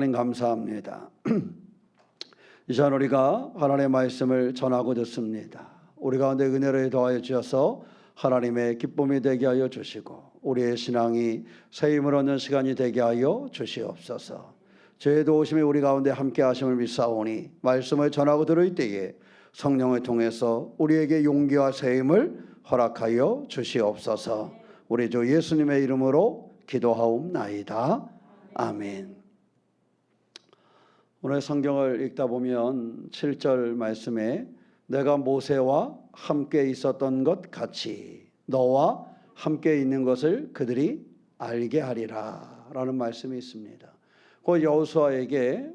하나님 감사합니다. 이 시간 우리가 하나님의 말씀을 전하고 듣습니다. 우리 가운데 은혜를 더하여 주셔서 하나님의 기쁨이 되게 하여 주시고 우리의 신앙이 새 힘을 얻는 시간이 되게 하여 주시옵소서. 저의 도우심이 우리 가운데 함께 하심을 믿사오니 말씀을 전하고 들을 때에 성령을 통해서 우리에게 용기와 새 힘을 허락하여 주시옵소서. 우리 주 예수님의 이름으로 기도하옵나이다. 아멘. 오늘 성경을 읽다 보면 7절 말씀에 내가 모세와 함께 있었던 것 같이 너와 함께 있는 것을 그들이 알게 하리라 라는 말씀이 있습니다. 그 여호수아에게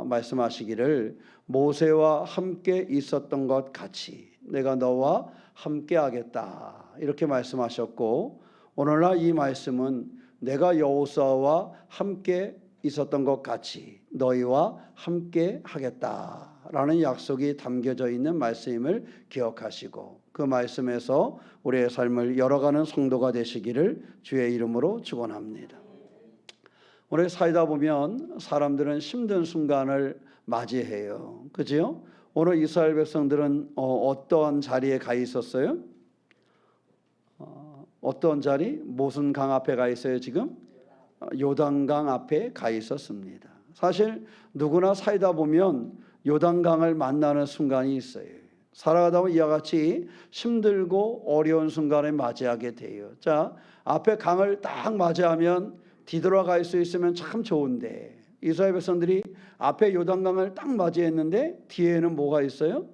말씀하시기를 모세와 함께 있었던 것 같이 내가 너와 함께 하겠다 이렇게 말씀하셨고, 오늘날 이 말씀은 내가 여호수아와 함께 있었던 것 같이 너희와 함께 하겠다라는 약속이 담겨져 있는 말씀임을 기억하시고 그 말씀에서 우리의 삶을 열어가는 성도가 되시기를 주의 이름으로 축원합니다. 오늘 살다 보면 사람들은 힘든 순간을 맞이해요. 그죠? 오늘 이스라엘 백성들은 어떠한 자리에 가 있었어요? 어떤 자리? 무슨 강 앞에 가 있어요 지금? 요단강 앞에 가 있었습니다. 사실 누구나 살다 보면 요단강을 만나는 순간이 있어요. 살아가다 보면 이와 같이 힘들고 어려운 순간을 맞이하게 돼요. 자, 앞에 강을 딱 맞이하면 뒤돌아갈 수 있으면 참 좋은데 이스라엘 백성들이 앞에 요단강을 딱 맞이했는데 뒤에는 뭐가 있어요?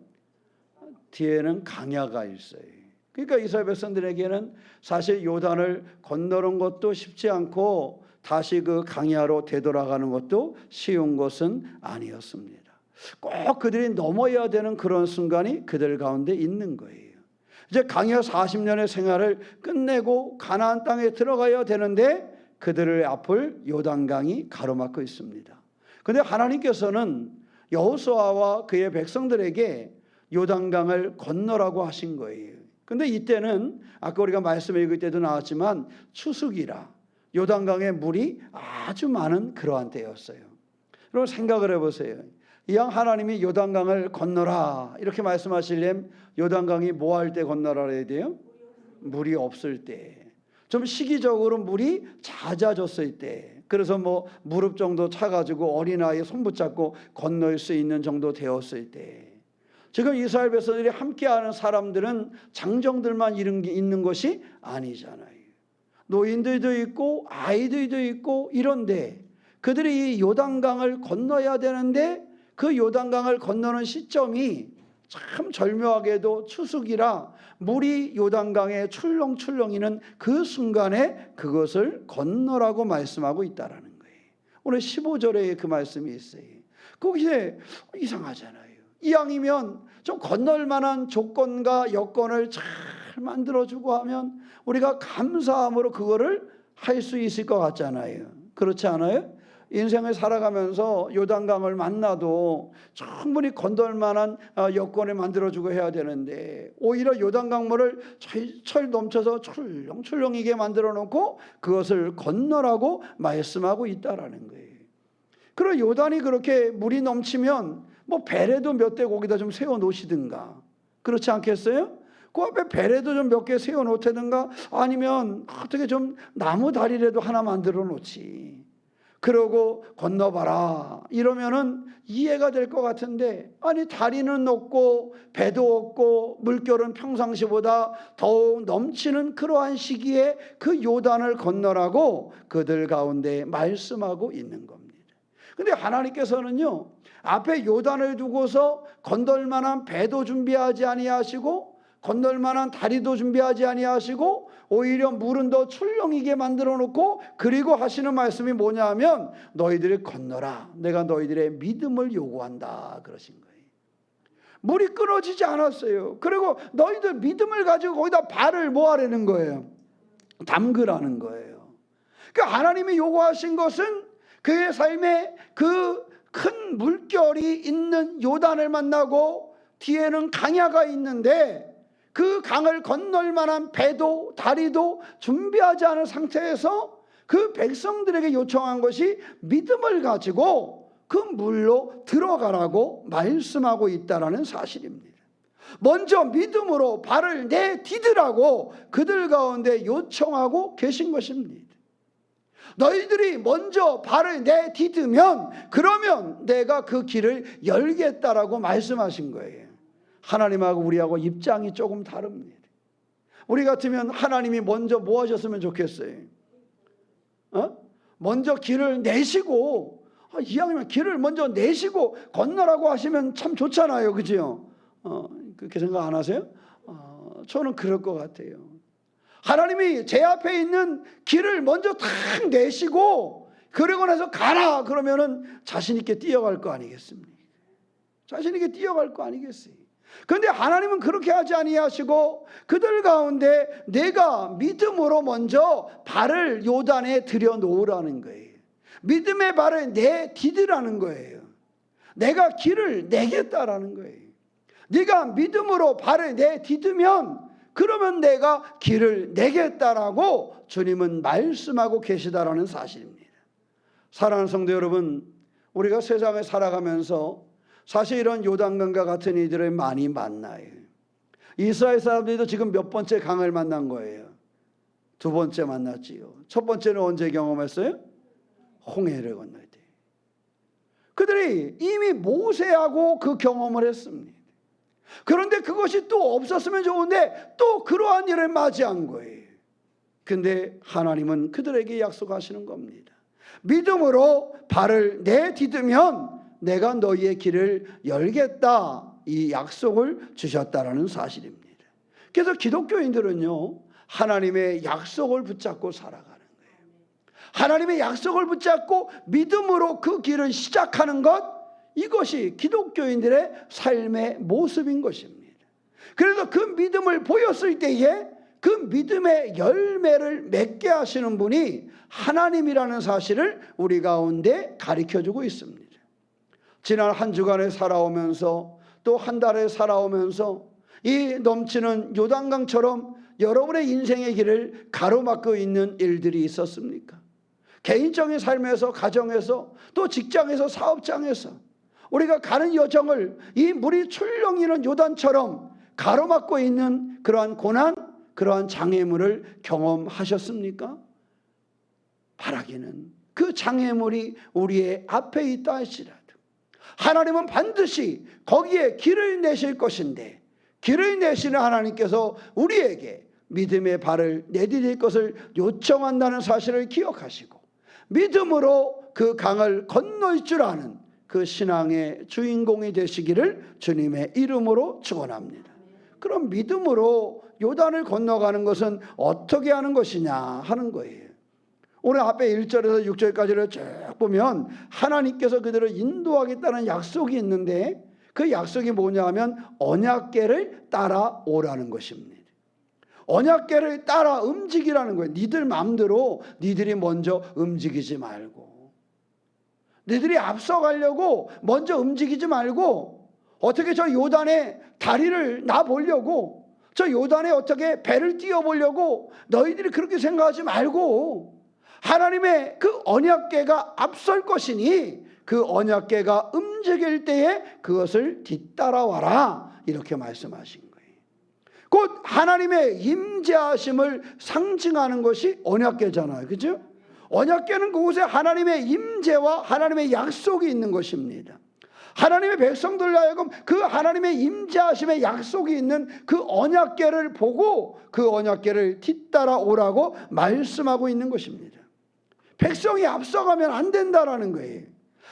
뒤에는 강야가 있어요. 그러니까 이스라엘 백성들에게는 사실 요단을 건너는 것도 쉽지 않고 다시 그 강야로 되돌아가는 것도 쉬운 것은 아니었습니다. 꼭 그들이 넘어야 되는 그런 순간이 그들 가운데 있는 거예요. 이제 강야 40년의 생활을 끝내고 가나안 땅에 들어가야 되는데 그들의 앞을 요단강이 가로막고 있습니다. 그런데 하나님께서는 여호수아와 그의 백성들에게 요단강을 건너라고 하신 거예요. 근데 이때는 아까 우리가 말씀 읽을 때도 나왔지만 추수기라 요단강의 물이 아주 많은 그러한 때였어요. 여러분 생각을 해보세요. 이왕 하나님이 요단강을 건너라 이렇게 말씀하시려면 요단강이 뭐 할 때 건너라 해야 돼요? 물이 없을 때, 좀 시기적으로 물이 잦아졌을 때, 그래서 뭐 무릎 정도 차가지고 어린아이 손 붙잡고 건널 수 있는 정도 되었을 때, 지금 이스라엘 백성들이 함께하는 사람들은 장정들만 있는 것이 아니잖아요. 노인들도 있고 아이들도 있고 이런데 그들이 이 요단강을 건너야 되는데 그 요단강을 건너는 시점이 참 절묘하게도 추수기라 물이 요단강에 출렁출렁이는 그 순간에 그것을 건너라고 말씀하고 있다라는 거예요. 오늘 15절에 그 말씀이 있어요. 거기에 이상하잖아요. 이왕이면 좀 건널 만한 조건과 여건을 잘 만들어주고 하면 우리가 감사함으로 그거를 할 수 있을 것 같잖아요. 그렇지 않아요? 인생을 살아가면서 요단강을 만나도 충분히 건널 만한 여건을 만들어주고 해야 되는데 오히려 요단강물을 철 넘쳐서 출렁출렁이게 만들어 놓고 그것을 건너라고 말씀하고 있다라는 거예요. 그리고 요단이 그렇게 물이 넘치면 뭐 배라도 몇 대 거기다 좀 세워 놓으시든가 그렇지 않겠어요? 그 앞에 배라도 좀 몇 개 세워 놓다든가 아니면 어떻게 좀 나무 다리라도 하나 만들어 놓지. 그러고 건너봐라 이러면은 이해가 될 것 같은데, 아니 다리는 없고 배도 없고 물결은 평상시보다 더욱 넘치는 그러한 시기에 그 요단을 건너라고 그들 가운데 말씀하고 있는 겁니다. 근데 하나님께서는요 앞에 요단을 두고서 건널 만한 배도 준비하지 아니하시고 건널 만한 다리도 준비하지 아니하시고 오히려 물은 더 출렁이게 만들어 놓고 그리고 하시는 말씀이 뭐냐 하면 너희들이 건너라, 내가 너희들의 믿음을 요구한다 그러신 거예요. 물이 끊어지지 않았어요. 그리고 너희들 믿음을 가지고 거기다 발을 뭐 하라는 거예요? 담그라는 거예요. 그러니까 하나님이 요구하신 것은 그의 삶에 그 큰 물결이 있는 요단을 만나고 뒤에는 강야가 있는데 그 강을 건널 만한 배도 다리도 준비하지 않은 상태에서 그 백성들에게 요청한 것이 믿음을 가지고 그 물로 들어가라고 말씀하고 있다는 사실입니다. 먼저 믿음으로 발을 내디디라고 그들 가운데 요청하고 계신 것입니다. 너희들이 먼저 발을 내디디면 그러면 내가 그 길을 열겠다라고 말씀하신 거예요. 하나님하고 우리하고 입장이 조금 다릅니다. 우리 같으면 하나님이 먼저 뭐 하셨으면 좋겠어요? 먼저 길을 내시고, 이왕이면 길을 먼저 내시고 건너라고 하시면 참 좋잖아요. 그죠? 그렇게 생각 안 하세요? 저는 그럴 것 같아요. 하나님이 제 앞에 있는 길을 먼저 탁 내시고 그러고 나서 가라 그러면은 자신 있게 뛰어갈 거 아니겠습니까? 자신 있게 뛰어갈 거 아니겠어요? 그런데 하나님은 그렇게 하지 아니하시고 그들 가운데 내가 믿음으로 먼저 발을 요단에 들여놓으라는 거예요. 믿음의 발을 내디디라는 거예요. 내가 길을 내겠다라는 거예요. 네가 믿음으로 발을 내디디면 그러면 내가 길을 내겠다라고 주님은 말씀하고 계시다라는 사실입니다. 사랑하는 성도 여러분, 우리가 세상에 살아가면서 사실 이런 요단강과 같은 이들을 많이 만나요. 이스라엘 사람들도 지금 몇 번째 강을 만난 거예요? 두 번째 만났지요. 첫 번째는 언제 경험했어요? 홍해를 건널 때. 그들이 이미 모세하고 그 경험을 했습니다. 그런데 그것이 또 없었으면 좋은데 또 그러한 일을 맞이한 거예요. 근데 하나님은 그들에게 약속하시는 겁니다. 믿음으로 발을 내디디면 내가 너희의 길을 열겠다, 이 약속을 주셨다라는 사실입니다. 그래서 기독교인들은요, 하나님의 약속을 붙잡고 살아가는 거예요. 하나님의 약속을 붙잡고 믿음으로 그 길을 시작하는 것, 이것이 기독교인들의 삶의 모습인 것입니다. 그래서 그 믿음을 보였을 때에 그 믿음의 열매를 맺게 하시는 분이 하나님이라는 사실을 우리 가운데 가르쳐주고 있습니다. 지난 한 주간에 살아오면서 또 한 달에 살아오면서 이 넘치는 요단강처럼 여러분의 인생의 길을 가로막고 있는 일들이 있었습니까? 개인적인 삶에서, 가정에서, 또 직장에서, 사업장에서 우리가 가는 여정을 이 물이 출렁이는 요단처럼 가로막고 있는 그러한 고난, 그러한 장애물을 경험하셨습니까? 바라기는 그 장애물이 우리의 앞에 있다 할지라도 하나님은 반드시 거기에 길을 내실 것인데, 길을 내시는 하나님께서 우리에게 믿음의 발을 내디딜 것을 요청한다는 사실을 기억하시고 믿음으로 그 강을 건널 줄 아는 그 신앙의 주인공이 되시기를 주님의 이름으로 축원합니다. 그럼 믿음으로 요단을 건너가는 것은 어떻게 하는 것이냐 하는 거예요. 오늘 앞에 1절에서 6절까지를 쭉 보면 하나님께서 그들을 인도하겠다는 약속이 있는데 그 약속이 뭐냐 하면 언약궤를 따라오라는 것입니다. 언약궤를 따라 움직이라는 거예요. 니들 마음대로 니들이 먼저 움직이지 말고, 니들이 앞서가려고 먼저 움직이지 말고, 어떻게 저 요단에 다리를 놔보려고, 저 요단에 어떻게 배를 띄워보려고 너희들이 그렇게 생각하지 말고 하나님의 그 언약궤가 앞설 것이니 그 언약궤가 움직일 때에 그것을 뒤따라와라, 이렇게 말씀하신 거예요. 곧 하나님의 임재하심을 상징하는 것이 언약궤잖아요. 그죠? 언약궤는 그곳에 하나님의 임재와 하나님의 약속이 있는 것입니다. 하나님의 백성들로 하여금 그 하나님의 임재하심의 약속이 있는 그 언약궤를 보고 그 언약궤를 뒤따라 오라고 말씀하고 있는 것입니다. 백성이 앞서가면 안 된다라는 거예요.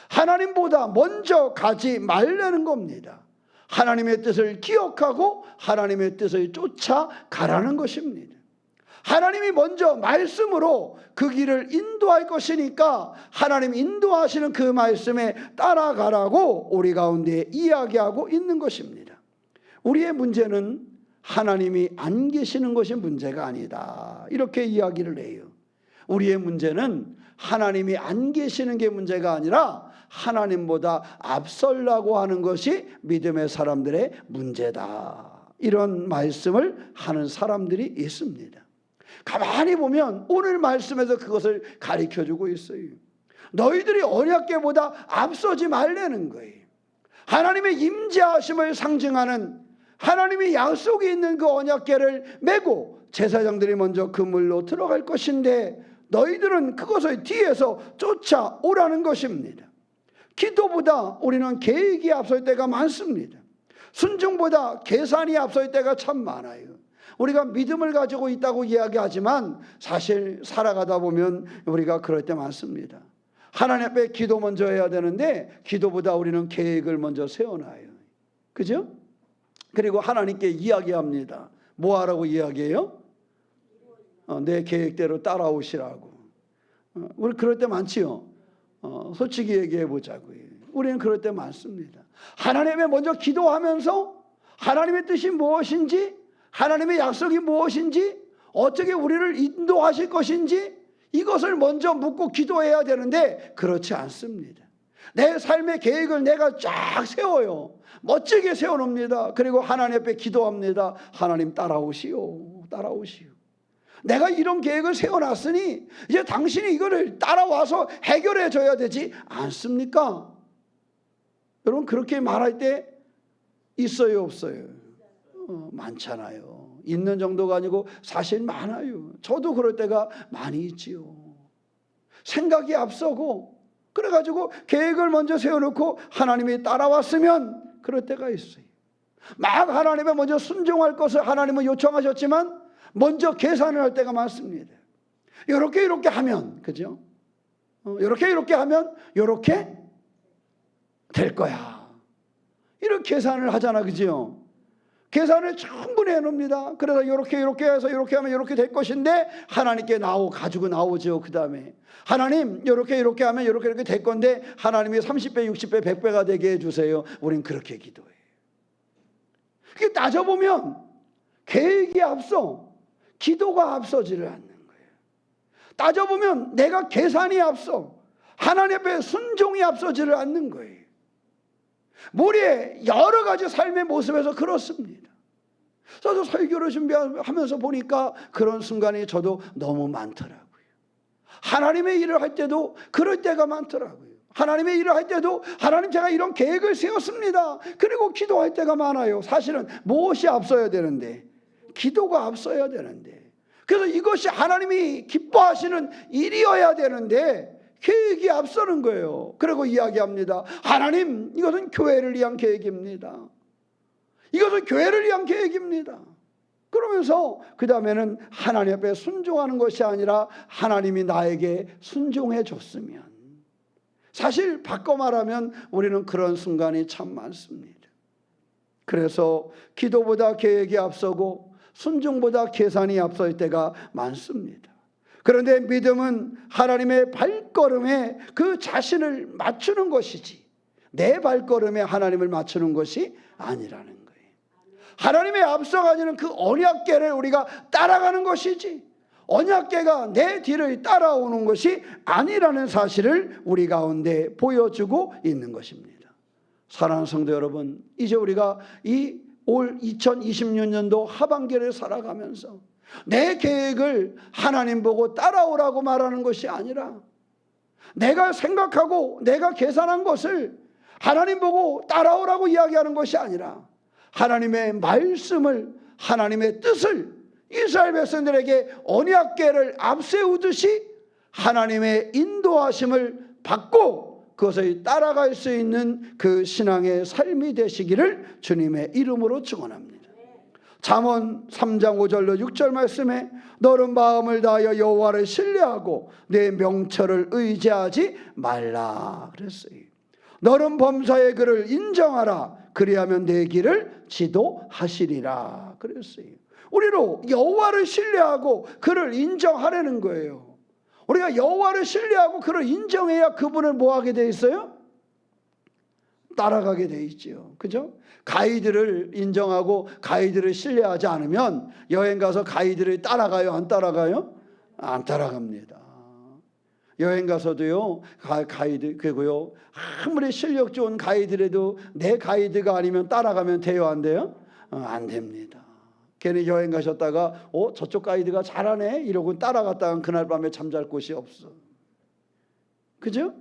하나님보다 먼저 가지 말라는 겁니다. 하나님의 뜻을 기억하고 하나님의 뜻을 쫓아가라는 것입니다. 하나님이 먼저 말씀으로 그 길을 인도할 것이니까 하나님 인도하시는 그 말씀에 따라가라고 우리 가운데 이야기하고 있는 것입니다. 우리의 문제는 하나님이 안 계시는 것이 문제가 아니다, 이렇게 이야기를 해요. 우리의 문제는 하나님이 안 계시는 게 문제가 아니라 하나님보다 앞설라고 하는 것이 믿음의 사람들의 문제다, 이런 말씀을 하는 사람들이 있습니다. 가만히 보면 오늘 말씀에서 그것을 가르쳐주고 있어요. 너희들이 언약궤보다 앞서지 말라는 거예요. 하나님의 임재하심을 상징하는 하나님의 약속이 있는 그 언약궤를 메고 제사장들이 먼저 그물로 들어갈 것인데 너희들은 그것을 뒤에서 쫓아오라는 것입니다. 기도보다 우리는 계획이 앞설 때가 많습니다. 순종보다 계산이 앞설 때가 참 많아요. 우리가 믿음을 가지고 있다고 이야기하지만 사실 살아가다 보면 우리가 그럴 때 많습니다. 하나님 앞에 기도 먼저 해야 되는데 기도보다 우리는 계획을 먼저 세워놔요. 그죠? 그리고 하나님께 이야기합니다. 뭐 하라고 이야기해요? 내 계획대로 따라오시라고. 우리 그럴 때 많지요. 솔직히 얘기해 보자고요. 우리는 그럴 때 많습니다. 하나님에 먼저 기도하면서 하나님의 뜻이 무엇인지, 하나님의 약속이 무엇인지, 어떻게 우리를 인도하실 것인지 이것을 먼저 묻고 기도해야 되는데 그렇지 않습니다. 내 삶의 계획을 내가 쫙 세워요. 멋지게 세워놓습니다. 그리고 하나님 앞에 기도합니다. 하나님 따라오시오. 따라오시오. 내가 이런 계획을 세워놨으니 이제 당신이 이거를 따라와서 해결해 줘야 되지 않습니까? 여러분 그렇게 말할 때 있어요 없어요? 많잖아요. 있는 정도가 아니고 사실 많아요. 저도 그럴 때가 많이 있지요. 생각이 앞서고 그래가지고 계획을 먼저 세워놓고 하나님이 따라왔으면 그럴 때가 있어요. 막 하나님에 먼저 순종할 것을 하나님은 요청하셨지만 먼저 계산을 할 때가 많습니다. 이렇게 하면 그죠? 이렇게 하면 이렇게 될 거야. 이렇게 계산을 하잖아, 그죠? 계산을 충분히 해놓습니다. 그래서 이렇게 해서 이렇게 하면 이렇게 될 것인데 하나님께 가지고 나오죠. 그 다음에 하나님 이렇게 하면 이렇게 될 건데 하나님이 30배, 60배, 100배가 되게 해주세요. 우린 그렇게 기도해요. 그게 따져보면 계획이 앞서 기도가 앞서지를 않는 거예요. 따져보면 내가 계산이 앞서 하나님 앞에 순종이 앞서지를 않는 거예요. 우리의 여러 가지 삶의 모습에서 그렇습니다. 저도 설교를 준비하면서 보니까 그런 순간이 저도 너무 많더라고요. 하나님의 일을 할 때도 그럴 때가 많더라고요. 하나님의 일을 할 때도 하나님 제가 이런 계획을 세웠습니다. 그리고 기도할 때가 많아요. 사실은 무엇이 앞서야 되는데 기도가 앞서야 되는데 그래서 이것이 하나님이 기뻐하시는 일이어야 되는데 계획이 앞서는 거예요. 그리고 이야기합니다. 하나님 이것은 교회를 위한 계획입니다. 이것은 교회를 위한 계획입니다. 그러면서 그 다음에는 하나님 앞에 순종하는 것이 아니라 하나님이 나에게 순종해 줬으면 사실 바꿔 말하면 우리는 그런 순간이 참 많습니다. 그래서 기도보다 계획이 앞서고 순종보다 계산이 앞설 때가 많습니다. 그런데 믿음은 하나님의 발걸음에 그 자신을 맞추는 것이지 내 발걸음에 하나님을 맞추는 것이 아니라는 거예요. 하나님의 앞서가지는 그 언약궤를 우리가 따라가는 것이지 언약궤가 내 뒤를 따라오는 것이 아니라는 사실을 우리 가운데 보여주고 있는 것입니다. 사랑하는 성도 여러분, 이제 우리가 이 올 2026년도 하반기를 살아가면서 내 계획을 하나님 보고 따라오라고 말하는 것이 아니라 내가 생각하고 내가 계산한 것을 하나님 보고 따라오라고 이야기하는 것이 아니라 하나님의 말씀을 하나님의 뜻을 이스라엘 백성들에게 언약궤를 앞세우듯이 하나님의 인도하심을 받고 그것을 따라갈 수 있는 그 신앙의 삶이 되시기를 주님의 이름으로 축원합니다. 잠언 3장 5절로 6절 말씀에 너는 마음을 다하여 여호와를 신뢰하고 내 명철을 의지하지 말라 그랬어요. 너는 범사의 그를 인정하라 그리하면 내 길을 지도하시리라 그랬어요. 우리로 여호와를 신뢰하고 그를 인정하려는 거예요. 우리가 여호와를 신뢰하고 그를 인정해야 그분을 뭐하게 돼 있어요? 따라가게 돼 있죠. 그죠? 가이드를 인정하고 가이드를 신뢰하지 않으면 여행 가서 가이드를 따라가요? 안 따라가요? 안 따라갑니다. 여행 가서도요 가이드 그리고요 아무리 실력 좋은 가이드라도 내 가이드가 아니면 따라가면 돼요? 안 돼요? 안 됩니다. 괜히 여행 가셨다가 저쪽 가이드가 잘하네 이러고 따라갔다가 그날 밤에 잠잘 곳이 없어. 그죠?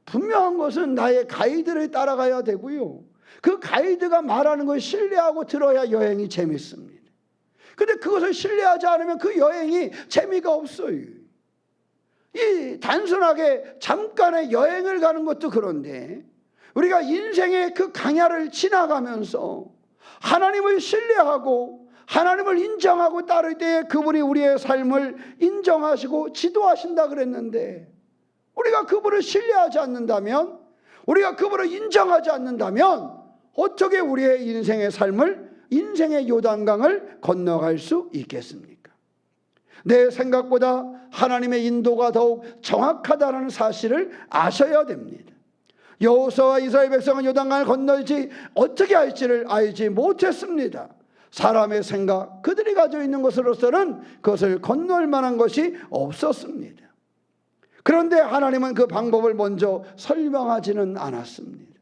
분명한 것은 나의 가이드를 따라가야 되고요. 그 가이드가 말하는 걸 신뢰하고 들어야 여행이 재밌습니다. 근데 그것을 신뢰하지 않으면 그 여행이 재미가 없어요. 이 단순하게 잠깐의 여행을 가는 것도 그런데 우리가 인생의 그 강야를 지나가면서 하나님을 신뢰하고 하나님을 인정하고 따를 때에 그분이 우리의 삶을 인정하시고 지도하신다 그랬는데, 우리가 그분을 신뢰하지 않는다면, 우리가 그분을 인정하지 않는다면 어떻게 우리의 인생의 삶을, 인생의 요단강을 건너갈 수 있겠습니까? 내 생각보다 하나님의 인도가 더욱 정확하다는 사실을 아셔야 됩니다. 여호수아와 이스라엘 백성은 요단강을 건널지 어떻게 할지를 알지 못했습니다. 사람의 생각, 그들이 가지고 있는 것으로서는 그것을 건널 만한 것이 없었습니다. 그런데 하나님은 그 방법을 먼저 설명하지는 않았습니다.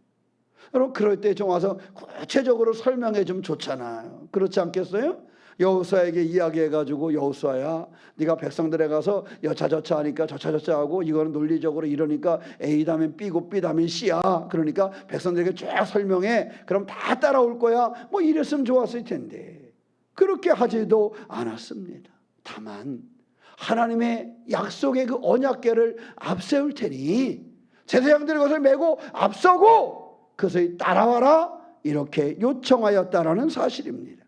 여러분, 그럴 때 좀 와서 구체적으로 설명해 주면 좋잖아요. 그렇지 않겠어요? 여호수아에게 이야기해가지고, 여호수아야, 네가 백성들에 가서 여차저차 하니까 저차저차 하고, 이거는 논리적으로 이러니까 A다면 B고 B다면 C야. 그러니까 백성들에게 쭉 설명해. 그럼 다 따라올 거야. 뭐 이랬으면 좋았을 텐데 그렇게 하지도 않았습니다. 다만 하나님의 약속의 그 언약궤를 앞세울 테니 제사장들이 그것을 메고 앞서고 그것을 따라와라, 이렇게 요청하였다라는 사실입니다.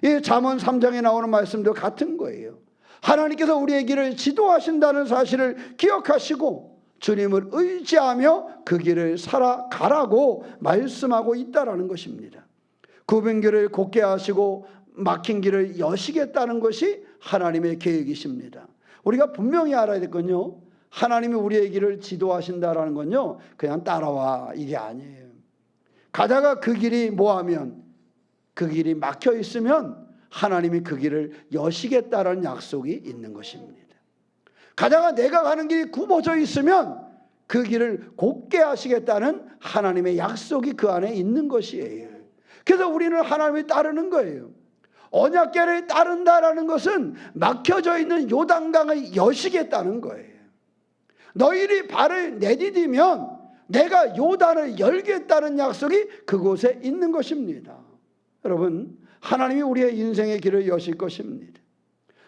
이 잠언 3장에 나오는 말씀도 같은 거예요. 하나님께서 우리의 길을 지도하신다는 사실을 기억하시고 주님을 의지하며 그 길을 살아가라고 말씀하고 있다라는 것입니다. 굽은 길을 곧게 하시고 막힌 길을 여시겠다는 것이 하나님의 계획이십니다. 우리가 분명히 알아야 될 건요, 하나님이 우리의 길을 지도하신다라는 건요, 그냥 따라와 이게 아니에요. 가다가 그 길이 뭐하면, 그 길이 막혀 있으면 하나님이 그 길을 여시겠다라는 약속이 있는 것입니다. 가다가 내가 가는 길이 굽어져 있으면 그 길을 곧게 하시겠다는 하나님의 약속이 그 안에 있는 것이에요. 그래서 우리는 하나님을 따르는 거예요. 언약궤를 따른다라는 것은 막혀져 있는 요단강을 여시겠다는 거예요. 너희들이 발을 내디디면 내가 요단을 열겠다는 약속이 그곳에 있는 것입니다. 여러분, 하나님이 우리의 인생의 길을 여실 것입니다.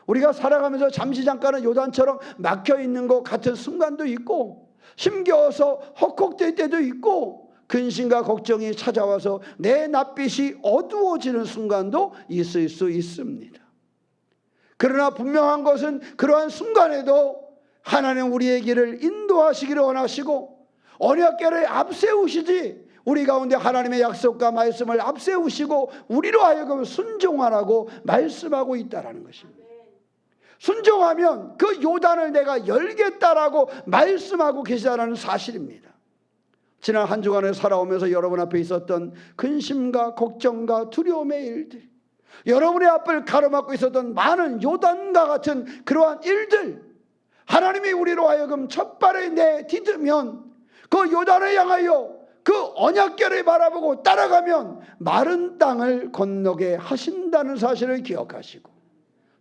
우리가 살아가면서 잠시 잠깐은 요단처럼 막혀있는 것 같은 순간도 있고, 힘겨워서 헉헉댈 때도 있고, 근심과 걱정이 찾아와서 내 낯빛이 어두워지는 순간도 있을 수 있습니다. 그러나 분명한 것은 그러한 순간에도 하나님 우리의 길을 인도하시기를 원하시고 언약궤를 앞세우시지, 우리 가운데 하나님의 약속과 말씀을 앞세우시고 우리로 하여금 순종하라고 말씀하고 있다라는 것입니다. 순종하면 그 요단을 내가 열겠다라고 말씀하고 계시다는 사실입니다. 지난 한 주간을 살아오면서 여러분 앞에 있었던 근심과 걱정과 두려움의 일들, 여러분의 앞을 가로막고 있었던 많은 요단과 같은 그러한 일들, 하나님이 우리로 하여금 첫 발을 내디디면 그 요단을 향하여 그 언약궤를 바라보고 따라가면 마른 땅을 건너게 하신다는 사실을 기억하시고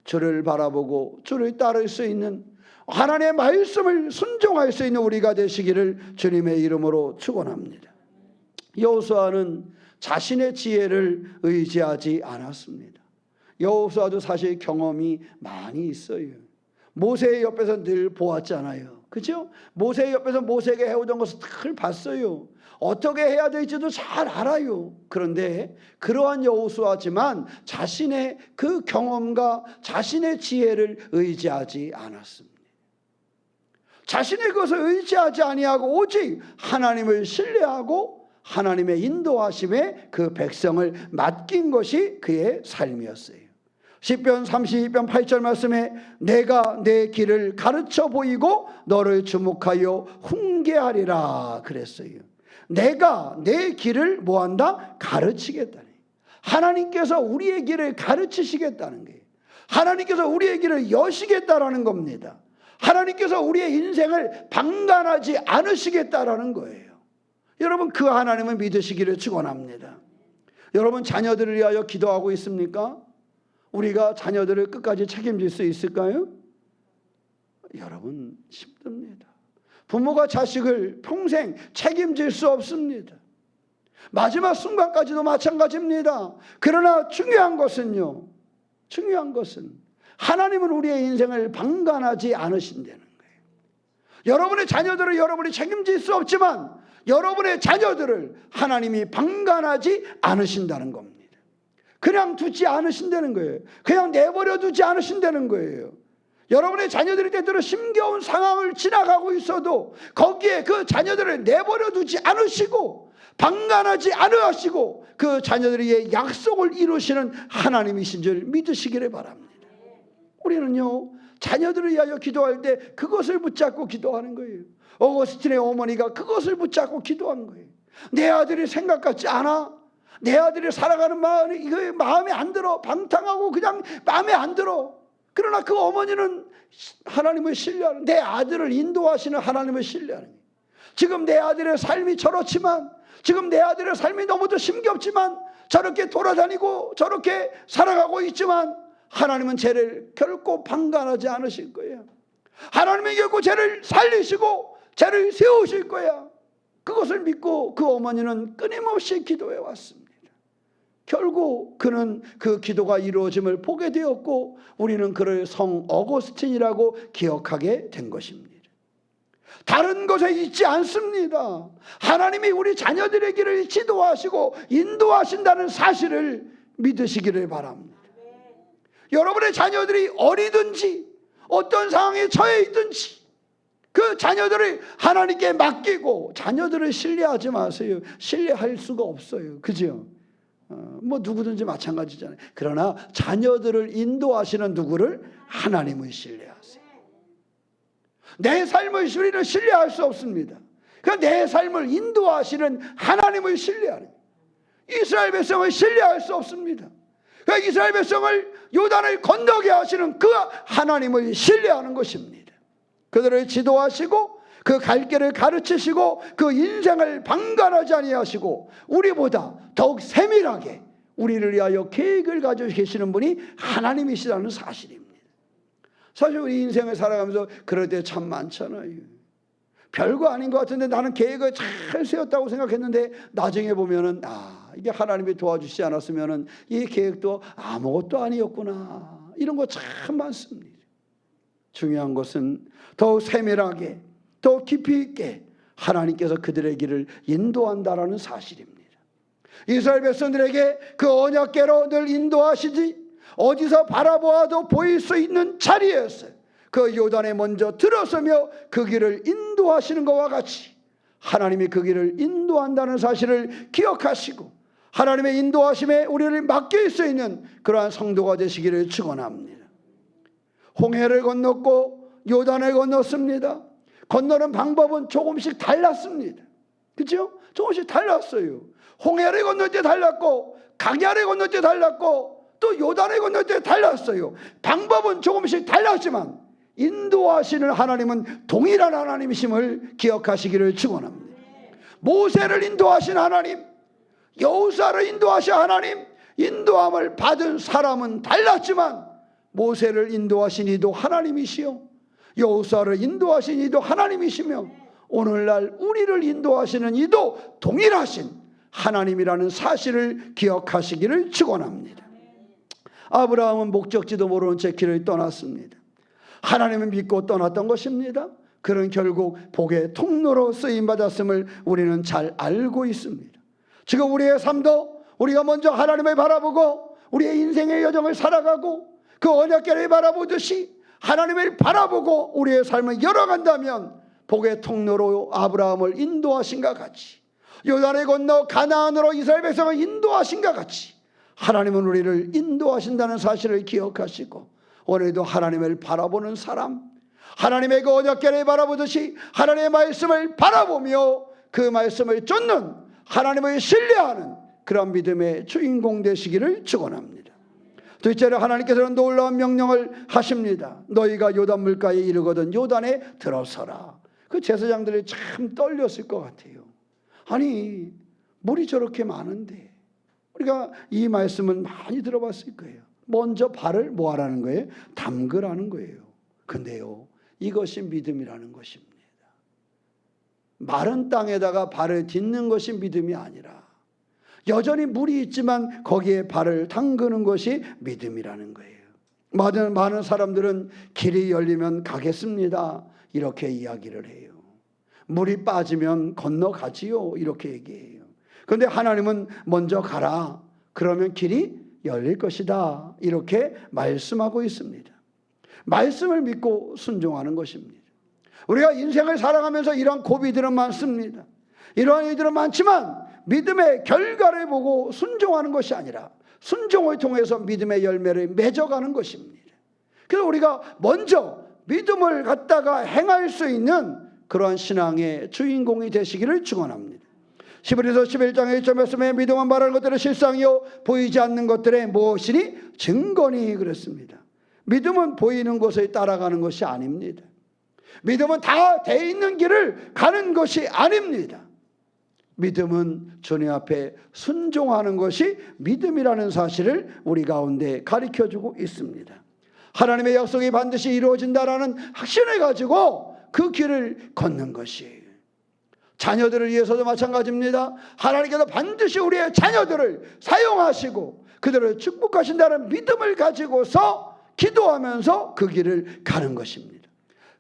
주를 바라보고 주를 따를 수 있는, 하나님의 말씀을 순종할 수 있는 우리가 되시기를 주님의 이름으로 축원합니다. 여호수아는 자신의 지혜를 의지하지 않았습니다. 여호수아도 사실 경험이 많이 있어요. 모세의 옆에서 늘 보았잖아요. 그죠? 모세의 옆에서 모세에게 해오던 것을 늘 봤어요. 어떻게 해야 될지도 잘 알아요. 그런데 그러한 여호수아지만 자신의 그 경험과 자신의 지혜를 의지하지 않았습니다. 자신의 것을 의지하지 아니하고 오직 하나님을 신뢰하고 하나님의 인도하심에 그 백성을 맡긴 것이 그의 삶이었어요. 시편 32편 8절 말씀에 내가 내 길을 가르쳐 보이고 너를 주목하여 훈계하리라 그랬어요. 내가 내 길을 뭐한다? 가르치겠다니. 하나님께서 우리의 길을 가르치시겠다는 거예요. 하나님께서 우리의 길을 여시겠다라는 겁니다. 하나님께서 우리의 인생을 방관하지 않으시겠다라는 거예요. 여러분, 그 하나님을 믿으시기를 축원합니다. 여러분, 자녀들을 위하여 기도하고 있습니까? 우리가 자녀들을 끝까지 책임질 수 있을까요? 여러분, 힘듭니다. 부모가 자식을 평생 책임질 수 없습니다. 마지막 순간까지도 마찬가지입니다. 그러나 중요한 것은 하나님은 우리의 인생을 방관하지 않으신다는 거예요. 여러분의 자녀들을 여러분이 책임질 수 없지만 여러분의 자녀들을 하나님이 방관하지 않으신다는 겁니다. 그냥 두지 않으신다는 거예요. 그냥 내버려 두지 않으신다는 거예요. 여러분의 자녀들이 때때로 힘겨운 상황을 지나가고 있어도 거기에 그 자녀들을 내버려 두지 않으시고 방관하지 않으시고 그 자녀들의 약속을 이루시는 하나님이신 줄 믿으시기를 바랍니다. 우리는요, 자녀들을 위하여 기도할 때 그것을 붙잡고 기도하는 거예요. 어거스틴의 어머니가 그것을 붙잡고 기도한 거예요. 내 아들이 생각 같지 않아. 내 아들이 살아가는 마음이 이거 마음에 안 들어. 방탕하고 그냥 마음에 안 들어. 그러나 그 어머니는 하나님을 신뢰하는, 내 아들을 인도하시는 하나님을 신뢰하는 거예요. 지금 내 아들의 삶이 저렇지만, 지금 내 아들의 삶이 너무도 힘겹지만, 저렇게 돌아다니고 저렇게 살아가고 있지만 하나님은 쟤를 결코 방관하지 않으실 거예요. 하나님은 결코 쟤를 살리시고 쟤를 세우실 거야. 그것을 믿고 그 어머니는 끊임없이 기도해 왔습니다. 결국 그는 그 기도가 이루어짐을 보게 되었고 우리는 그를 성 어거스틴이라고 기억하게 된 것입니다. 다른 것에 있지 않습니다. 하나님이 우리 자녀들의 길을 지도하시고 인도하신다는 사실을 믿으시기를 바랍니다. 여러분의 자녀들이 어리든지 어떤 상황에 처해 있든지 그 자녀들을 하나님께 맡기고, 자녀들을 신뢰하지 마세요. 신뢰할 수가 없어요. 그죠? 뭐 누구든지 마찬가지잖아요. 그러나 자녀들을 인도하시는 누구를? 하나님을 신뢰하세요. 내 삶을 우리는 신뢰할 수 없습니다. 내 삶을 인도하시는 하나님을 신뢰하는, 이스라엘 백성을 신뢰할 수 없습니다. 이스라엘 백성을 요단을 건너게 하시는 그 하나님을 신뢰하는 것입니다. 그들을 지도하시고 그 갈 길을 가르치시고 그 인생을 방관하지 아니하시고 우리보다 더욱 세밀하게 우리를 위하여 계획을 가지고 계시는 분이 하나님이시라는 사실입니다. 사실 우리 인생을 살아가면서 그럴 때 참 많잖아요. 별거 아닌 것 같은데 나는 계획을 잘 세웠다고 생각했는데 나중에 보면은 이게 하나님이 도와주시지 않았으면은 이 계획도 아무것도 아니었구나. 이런 거 참 많습니다. 중요한 것은 더욱 세밀하게, 더 깊이 있게 하나님께서 그들의 길을 인도한다라는 사실입니다. 이스라엘 백성들에게 그 언약궤로 늘 인도하시지, 어디서 바라보아도 보일 수 있는 자리에서 그 요단에 먼저 들어서며 그 길을 인도하시는 것과 같이 하나님이 그 길을 인도한다는 사실을 기억하시고 하나님의 인도하심에 우리를 맡길 수 있는 그러한 성도가 되시기를 축원합니다. 홍해를 건넜고 요단을 건넜습니다. 건너는 방법은 조금씩 달랐습니다. 그렇죠? 조금씩 달랐어요. 홍해를 건널 때 달랐고 강야를 건널 때 달랐고 또 요단을 건널 때 달랐어요. 방법은 조금씩 달랐지만 인도하시는 하나님은 동일한 하나님이심을 기억하시기를 축원합니다. 모세를 인도하신 하나님, 여호수아를 인도하신 하나님, 인도함을 받은 사람은 달랐지만 모세를 인도하신 이도 하나님이시요 여호수아를 인도하신 이도 하나님이시며 오늘날 우리를 인도하시는 이도 동일하신 하나님이라는 사실을 기억하시기를 축원합니다. 아브라함은 목적지도 모르는 채 길을 떠났습니다. 하나님을 믿고 떠났던 것입니다. 그는 결국 복의 통로로 쓰임받았음을 우리는 잘 알고 있습니다. 지금 우리의 삶도 우리가 먼저 하나님을 바라보고 우리의 인생의 여정을 살아가고 그 언약궤를 바라보듯이 하나님을 바라보고 우리의 삶을 열어간다면 복의 통로로 아브라함을 인도하신과 같이 요단을 건너 가나안으로 이스라엘 백성을 인도하신과 같이 하나님은 우리를 인도하신다는 사실을 기억하시고 오늘도 하나님을 바라보는 사람, 하나님의 그 언약궤를 바라보듯이 하나님의 말씀을 바라보며 그 말씀을 쫓는 하나님을 신뢰하는 그런 믿음의 주인공 되시기를 축원합니다. 둘째로 하나님께서는 놀라운 명령을 하십니다. 너희가 요단 물가에 이르거든 요단에 들어서라. 그 제사장들이 참 떨렸을 것 같아요. 아니 물이 저렇게 많은데, 우리가 이 말씀은 많이 들어봤을 거예요. 먼저 발을 뭐 하라는 거예요? 담그라는 거예요. 근데요, 이것이 믿음이라는 것입니다. 마른 땅에다가 발을 딛는 것이 믿음이 아니라 여전히 물이 있지만 거기에 발을 담그는 것이 믿음이라는 거예요. 많은 사람들은 길이 열리면 가겠습니다, 이렇게 이야기를 해요. 물이 빠지면 건너가지요, 이렇게 얘기해요. 그런데 하나님은 먼저 가라, 그러면 길이 열릴 것이다, 이렇게 말씀하고 있습니다. 말씀을 믿고 순종하는 것입니다. 우리가 인생을 살아가면서 이러한 고비들은 많습니다. 이러한 일들은 많지만 믿음의 결과를 보고 순종하는 것이 아니라 순종을 통해서 믿음의 열매를 맺어가는 것입니다. 그래서 우리가 먼저 믿음을 갖다가 행할 수 있는 그러한 신앙의 주인공이 되시기를 축원합니다. 히브리서 11장의 1절 말씀에 믿음은 말하는 것들의 실상이요 보이지 않는 것들의 무엇이니 증거니 그랬습니다. 믿음은 보이는 것을 따라가는 것이 아닙니다. 믿음은 다 돼 있는 길을 가는 것이 아닙니다. 믿음은 주님 앞에 순종하는 것이 믿음이라는 사실을 우리 가운데 가르쳐주고 있습니다. 하나님의 약속이 반드시 이루어진다라는 확신을 가지고 그 길을 걷는 것이에요. 자녀들을 위해서도 마찬가지입니다. 하나님께서 반드시 우리의 자녀들을 사용하시고 그들을 축복하신다는 믿음을 가지고서 기도하면서 그 길을 가는 것입니다.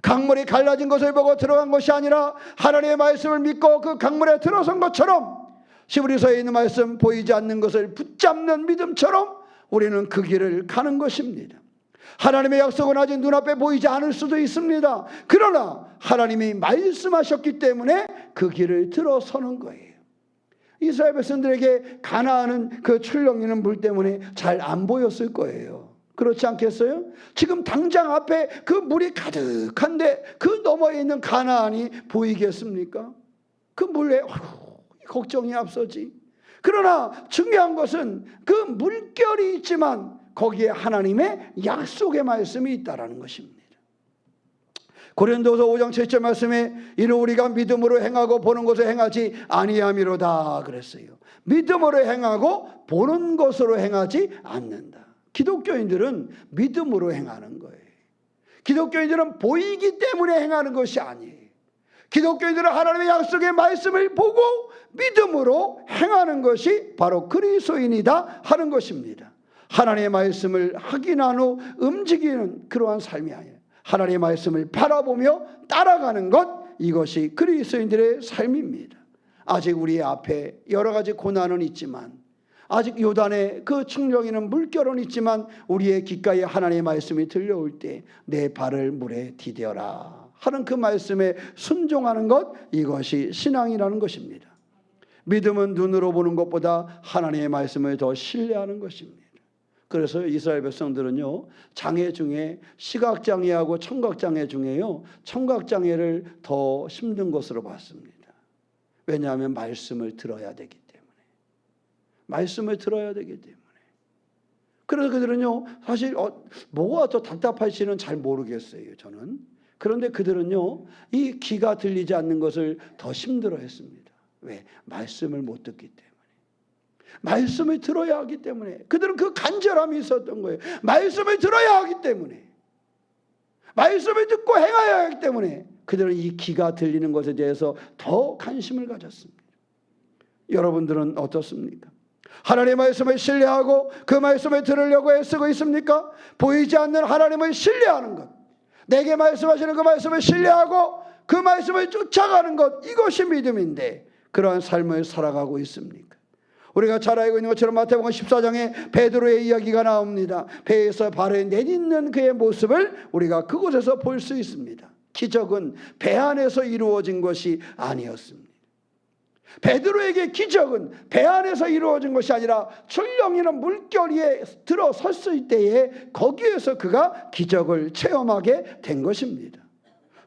강물이 갈라진 것을 보고 들어간 것이 아니라 하나님의 말씀을 믿고 그 강물에 들어선 것처럼 히브리서에 있는 말씀 보이지 않는 것을 붙잡는 믿음처럼 우리는 그 길을 가는 것입니다. 하나님의 약속은 아직 눈앞에 보이지 않을 수도 있습니다. 그러나 하나님이 말씀하셨기 때문에 그 길을 들어서는 거예요. 이스라엘 백성들에게 가나안은 그 출렁이는 물 때문에 잘 안 보였을 거예요. 그렇지 않겠어요? 지금 당장 앞에 그 물이 가득한데 그 너머에 있는 가나안이 보이겠습니까? 그 물에 걱정이 앞서지. 그러나 중요한 것은 그 물결이 있지만 거기에 하나님의 약속의 말씀이 있다라는 것입니다. 고린도서 5장 7절 말씀에 이는 우리가 믿음으로 행하고 보는 것을 행하지 아니함이로다 그랬어요. 믿음으로 행하고 보는 것으로 행하지 않는다. 기독교인들은 믿음으로 행하는 거예요. 기독교인들은 보이기 때문에 행하는 것이 아니에요. 기독교인들은 하나님의 약속의 말씀을 보고 믿음으로 행하는 것이 바로 그리스도인이다 하는 것입니다. 하나님의 말씀을 확인한 후 움직이는 그러한 삶이 아니에요. 하나님의 말씀을 바라보며 따라가는 것, 이것이 그리스도인들의 삶입니다. 아직 우리 앞에 여러 가지 고난은 있지만, 아직 요단의 그 충령이는 물결은 있지만 우리의 귓가에 하나님의 말씀이 들려올 때 내 발을 물에 디뎌라 하는 그 말씀에 순종하는 것, 이것이 신앙이라는 것입니다. 믿음은 눈으로 보는 것보다 하나님의 말씀을 더 신뢰하는 것입니다. 그래서 이스라엘 백성들은요, 장애 중에 시각장애하고 청각장애 중에요, 청각장애를 더 힘든 것으로 봤습니다. 왜냐하면 말씀을 들어야 되기 때문에. 말씀을 들어야 되기 때문에. 그래서 그들은요, 사실 뭐가 더 답답할지는 잘 모르겠어요, 저는. 그런데 그들은요, 이 귀가 들리지 않는 것을 더 힘들어했습니다. 왜? 말씀을 못 듣기 때문에. 말씀을 들어야 하기 때문에. 그들은 그 간절함이 있었던 거예요. 말씀을 들어야 하기 때문에. 말씀을 듣고 행해야 하기 때문에 그들은 이 귀가 들리는 것에 대해서 더 관심을 가졌습니다. 여러분들은 어떻습니까? 하나님의 말씀을 신뢰하고 그 말씀을 들으려고 애쓰고 있습니까? 보이지 않는 하나님을 신뢰하는 것, 내게 말씀하시는 그 말씀을 신뢰하고 그 말씀을 쫓아가는 것, 이것이 믿음인데 그러한 삶을 살아가고 있습니까? 우리가 잘 알고 있는 것처럼 마태복음 14장에 베드로의 이야기가 나옵니다. 배에서 발을 내딛는 그의 모습을 우리가 그곳에서 볼 수 있습니다. 기적은 배 안에서 이루어진 것이 아니었습니다. 베드로에게 기적은 배 안에서 이루어진 것이 아니라 출렁이는 물결 위에 들어섰을 때에 거기에서 그가 기적을 체험하게 된 것입니다.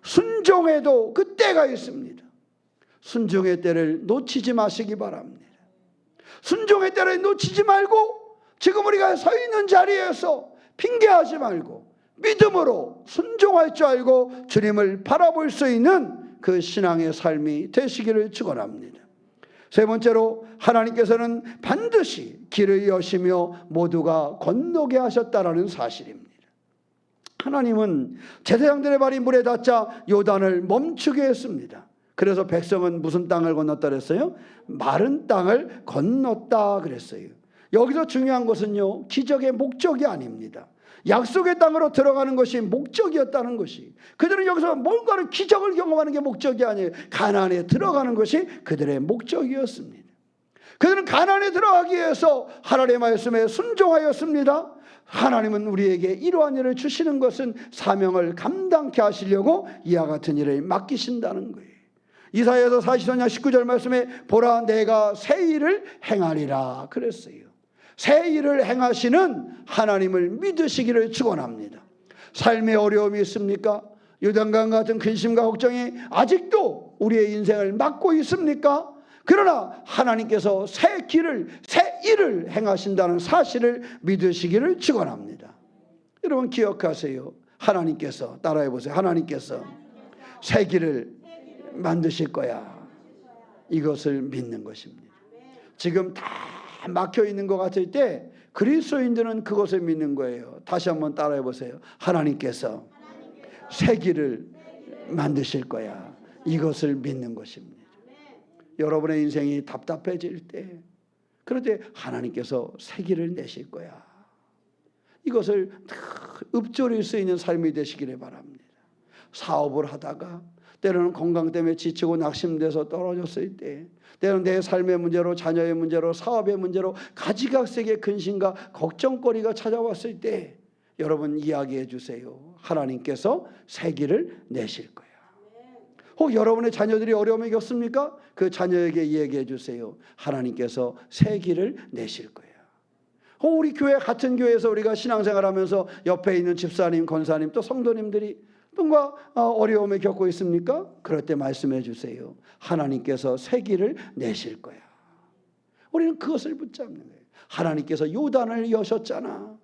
순종에도 그 때가 있습니다. 순종의 때를 놓치지 마시기 바랍니다. 순종의 때를 놓치지 말고 지금 우리가 서 있는 자리에서 핑계하지 말고 믿음으로 순종할 줄 알고 주님을 바라볼 수 있는 그 신앙의 삶이 되시기를 축원합니다. 세 번째로 하나님께서는 반드시 길을 여시며 모두가 건너게 하셨다라는 사실입니다. 하나님은 제사장들의 발이 물에 닿자 요단을 멈추게 했습니다. 그래서 백성은 무슨 땅을 건넜다 그랬어요? 마른 땅을 건넜다 그랬어요. 여기서 중요한 것은요, 기적의 목적이 아닙니다. 약속의 땅으로 들어가는 것이 목적이었다는 것이, 그들은 여기서 뭔가를 기적을 경험하는 게 목적이 아니에요. 가나안에 들어가는 것이 그들의 목적이었습니다. 그들은 가나안에 들어가기 위해서 하나님의 말씀에 순종하였습니다. 하나님은 우리에게 이러한 일을 주시는 것은 사명을 감당케 하시려고 이와 같은 일을 맡기신다는 거예요. 이사야서 40장 19절 말씀에 보라 내가 새 일을 행하리라 그랬어요. 새 일을 행하시는 하나님을 믿으시기를 축원합니다. 삶의 어려움이 있습니까? 요단강 같은 근심과 걱정이 아직도 우리의 인생을 막고 있습니까? 그러나 하나님께서 새 일을 행하신다는 사실을 믿으시기를 축원합니다. 여러분 기억하세요. 하나님께서, 따라해 보세요. 하나님께서 새 길을 만드실 거야. 이것을 믿는 것입니다. 지금 다 막혀 있는 것 같을 때 그리스도인들은 그것을 믿는 거예요. 다시 한번 따라해 보세요. 하나님께서 새 길을 만드실 거야. 이것을 믿는 것입니다. 여러분의 인생이 답답해질 때, 그럴 때 하나님께서 새 길을 내실 거야. 이것을 읊조릴 수 있는 삶이 되시기를 바랍니다. 사업을 하다가 때로는 건강 때문에 지치고 낙심돼서 떨어졌을 때, 때로는 내 삶의 문제로, 자녀의 문제로, 사업의 문제로 가지각색의 근심과 걱정거리가 찾아왔을 때 여러분 이야기해 주세요. 하나님께서 새 길을 내실 거야. 혹 여러분의 자녀들이 어려움을 겪습니까? 그 자녀에게 이야기해 주세요. 하나님께서 새 길을 내실 거예요. 혹 우리 교회 같은 교회에서 우리가 신앙생활하면서 옆에 있는 집사님, 권사님, 또 성도님들이 뭔가 어려움을 겪고 있습니까? 그럴 때 말씀해 주세요. 하나님께서 새 길을 내실 거야. 우리는 그것을 붙잡는 거예요. 하나님께서 요단을 여셨잖아.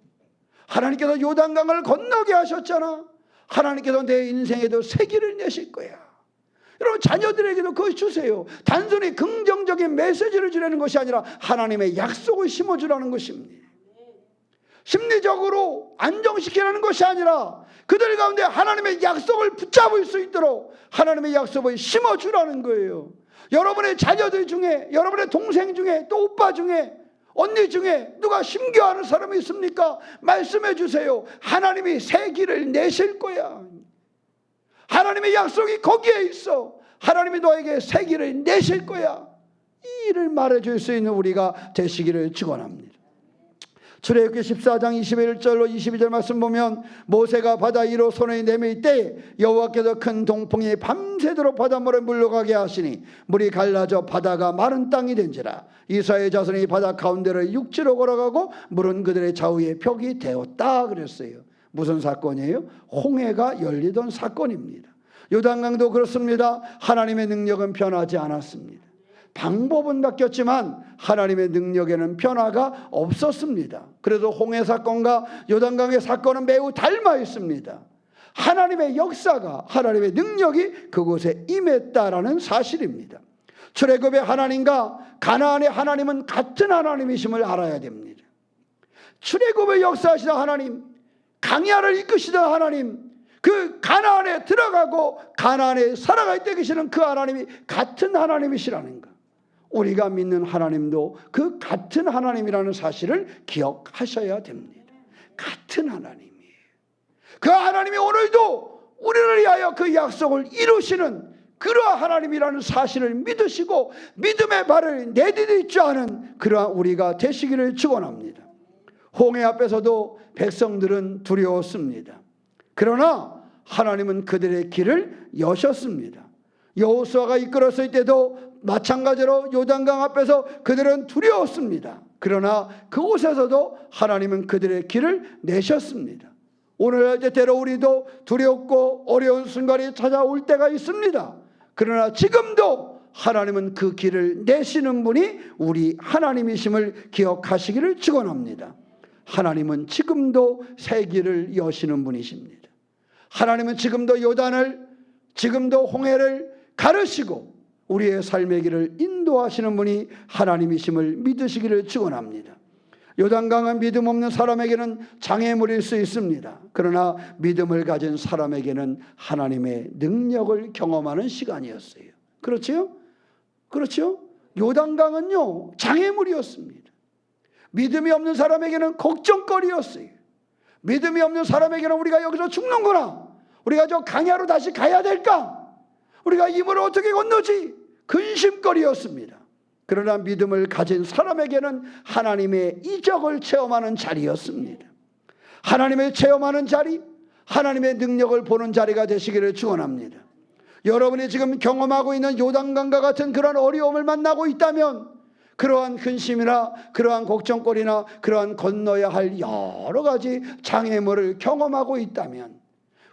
하나님께서 요단강을 건너게 하셨잖아. 하나님께서 내 인생에도 새 길을 내실 거야. 여러분 자녀들에게도 그것 주세요. 단순히 긍정적인 메시지를 주려는 것이 아니라 하나님의 약속을 심어주라는 것입니다. 심리적으로 안정시키라는 것이 아니라 그들 가운데 하나님의 약속을 붙잡을 수 있도록 하나님의 약속을 심어주라는 거예요. 여러분의 자녀들 중에, 여러분의 동생 중에, 또 오빠 중에, 언니 중에 누가 심겨하는 사람이 있습니까? 말씀해 주세요. 하나님이 새 길을 내실 거야. 하나님의 약속이 거기에 있어. 하나님이 너에게 새 길을 내실 거야. 이 일을 말해줄 수 있는 우리가 되시기를 축원합니다. 출애굽기 14장 21절로 22절 말씀 보면 모세가 바다 위로 손을 내밀 때 여호와께서 큰 동풍이 밤새도록 바닷물을 물러가게 하시니 물이 갈라져 바다가 마른 땅이 된지라. 이스라엘 자손이 바다 가운데를 육지로 걸어가고 물은 그들의 좌우에 벽이 되었다 그랬어요. 무슨 사건이에요? 홍해가 열리던 사건입니다. 요단강도 그렇습니다. 하나님의 능력은 변하지 않았습니다. 방법은 바뀌었지만 하나님의 능력에는 변화가 없었습니다. 그래서 홍해 사건과 요단강의 사건은 매우 닮아 있습니다. 하나님의 역사가, 하나님의 능력이 그곳에 임했다라는 사실입니다. 출애굽의 하나님과 가나안의 하나님은 같은 하나님이심을 알아야 됩니다. 출애굽의 역사하시는 하나님, 강야를 이끄시던 하나님, 그 가나안에 들어가고 가나안에 살아갈 때 계시는 그 하나님이 같은 하나님이시라는 것. 우리가 믿는 하나님도 그 같은 하나님이라는 사실을 기억하셔야 됩니다. 같은 하나님이에요. 그 하나님이 오늘도 우리를 위하여 그 약속을 이루시는 그러한 하나님이라는 사실을 믿으시고 믿음의 발을 내디딜 줄 아는 그러한 우리가 되시기를 축원합니다. 홍해 앞에서도 백성들은 두려웠습니다. 그러나 하나님은 그들의 길을 여셨습니다. 여호수아가 이끌었을 때도 마찬가지로 요단강 앞에서 그들은 두려웠습니다. 그러나 그곳에서도 하나님은 그들의 길을 내셨습니다. 오늘 때때로 우리도 두렵고 어려운 순간이 찾아올 때가 있습니다. 그러나 지금도 하나님은 그 길을 내시는 분이 우리 하나님이심을 기억하시기를 축원합니다. 하나님은 지금도 새 길을 여시는 분이십니다. 하나님은 지금도 요단을, 지금도 홍해를 가르시고 우리의 삶의 길을 인도하시는 분이 하나님이심을 믿으시기를 축원합니다. 요단강은 믿음 없는 사람에게는 장애물일 수 있습니다. 그러나 믿음을 가진 사람에게는 하나님의 능력을 경험하는 시간이었어요. 그렇지요? 그렇죠? 요단강은요, 장애물이었습니다. 믿음이 없는 사람에게는 걱정거리였어요. 믿음이 없는 사람에게는 우리가 여기서 죽는구나, 우리가 저 강야로 다시 가야 될까, 우리가 이 물을 어떻게 건너지, 근심거리였습니다. 그러나 믿음을 가진 사람에게는 하나님의 이적을 체험하는 자리였습니다. 하나님의 체험하는 자리, 하나님의 능력을 보는 자리가 되시기를 축원합니다. 여러분이 지금 경험하고 있는 요단강과 같은 그러한 어려움을 만나고 있다면, 그러한 근심이나 그러한 걱정거리나 그러한 건너야 할 여러 가지 장애물을 경험하고 있다면,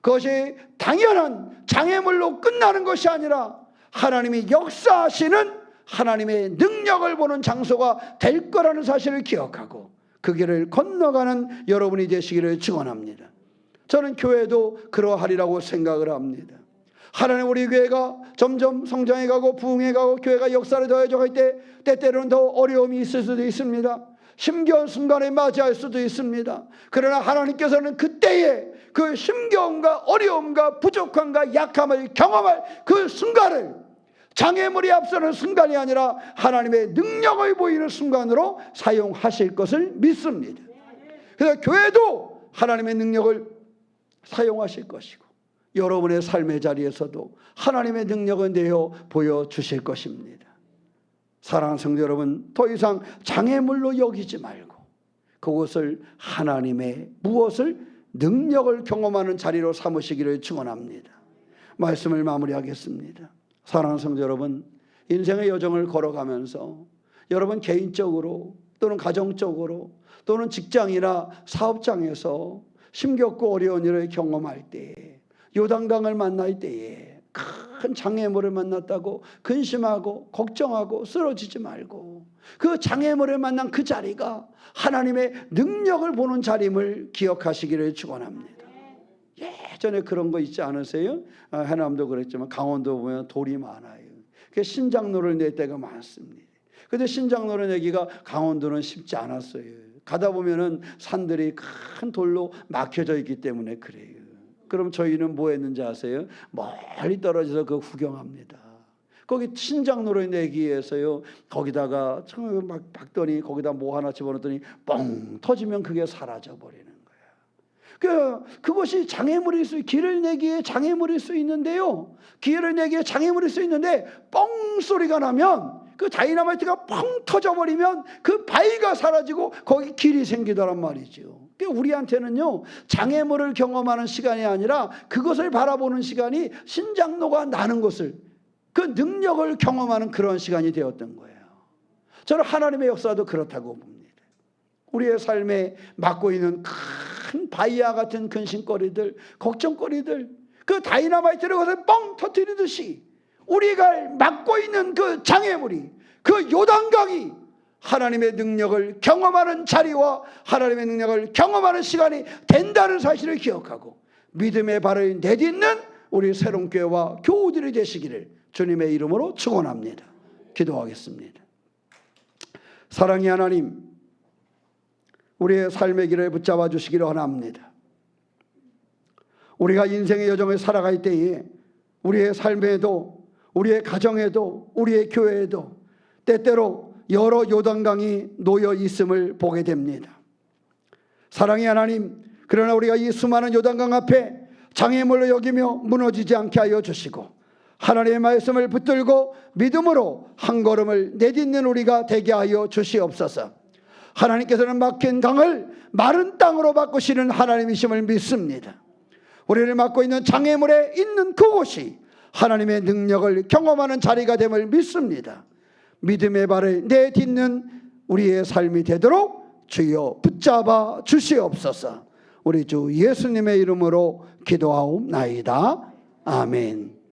그것이 당연한 장애물로 끝나는 것이 아니라 하나님이 역사하시는 하나님의 능력을 보는 장소가 될 거라는 사실을 기억하고 그 길을 건너가는 여러분이 되시기를 축원합니다. 저는 교회도 그러하리라고 생각을 합니다. 하나님, 우리 교회가 점점 성장해 가고 부흥해 가고 교회가 역사를 더해져 갈 때 때때로는 더 어려움이 있을 수도 있습니다. 힘겨운 순간에 맞이할 수도 있습니다. 그러나 하나님께서는 그때에 그 힘겨움과 어려움과 부족함과 약함을 경험할 그 순간을 장애물이 앞서는 순간이 아니라 하나님의 능력을 보이는 순간으로 사용하실 것을 믿습니다. 그래서 교회도 하나님의 능력을 사용하실 것이고 여러분의 삶의 자리에서도 하나님의 능력을 내어 보여주실 것입니다. 사랑하는 성도 여러분, 더 이상 장애물로 여기지 말고 그것을 하나님의 무엇을 능력을 경험하는 자리로 삼으시기를 축원합니다. 말씀을 마무리하겠습니다. 사랑하는 성도 여러분, 인생의 여정을 걸어가면서 여러분 개인적으로 또는 가정적으로 또는 직장이나 사업장에서 힘겹고 어려운 일을 경험할 때, 요단강을 만날 때에 큰 장애물을 만났다고 근심하고 걱정하고 쓰러지지 말고 그 장애물을 만난 그 자리가 하나님의 능력을 보는 자리임을 기억하시기를 축원합니다. 예전에 그런 거 있지 않으세요? 해남도 그랬지만 강원도 보면 돌이 많아요. 그래서 신장로를 낼 때가 많습니다. 그런데 신장로를 내기가 강원도는 쉽지 않았어요. 가다 보면은 산들이 큰 돌로 막혀져 있기 때문에 그래요. 그럼 저희는 뭐 했는지 아세요? 멀리 떨어져서 그 구경합니다. 거기 신장로를 내기 위해서요, 거기다가 막 박더니 거기다 뭐 하나 집어넣더니 뻥 터지면 그게 사라져 버리는 거예요. 그것이 장애물일 수, 길을 내기에 장애물일 수 있는데요, 길을 내기에 장애물일 수 있는데 뻥 소리가 나면 그 다이너마이트가 펑 터져버리면 그 바위가 사라지고 거기 길이 생기더란 말이죠. 우리한테는요, 장애물을 경험하는 시간이 아니라 그것을 바라보는 시간이 신장로가 나는 것을, 그 능력을 경험하는 그런 시간이 되었던 거예요. 저는 하나님의 역사도 그렇다고 봅니다. 우리의 삶에 맡고 있는 큰 바위와 같은 근심거리들, 걱정거리들, 그 다이너마이트를 거기서 뻥 터뜨리듯이 우리가 맡고 있는 그 장애물이, 그 요단강이 하나님의 능력을 경험하는 자리와 하나님의 능력을 경험하는 시간이 된다는 사실을 기억하고 믿음의 발을 내딛는 우리 새롬교회와 교우들이 되시기를 주님의 이름으로 축원합니다. 기도하겠습니다. 사랑의 하나님, 우리의 삶의 길을 붙잡아 주시기를 원합니다. 우리가 인생의 여정을 살아갈 때에 우리의 삶에도, 우리의 가정에도, 우리의 교회에도 때때로 여러 요단강이 놓여 있음을 보게 됩니다. 사랑의 하나님, 그러나 우리가 이 수많은 요단강 앞에 장애물로 여기며 무너지지 않게 하여 주시고 하나님의 말씀을 붙들고 믿음으로 한 걸음을 내딛는 우리가 되게 하여 주시옵소서. 하나님께서는 막힌 강을 마른 땅으로 바꾸시는 하나님이심을 믿습니다. 우리를 맡고 있는 장애물에 있는 그곳이 하나님의 능력을 경험하는 자리가 됨을 믿습니다. 믿음의 발을 내딛는 우리의 삶이 되도록 주여 붙잡아 주시옵소서. 우리 주 예수님의 이름으로 기도하옵나이다. 아멘.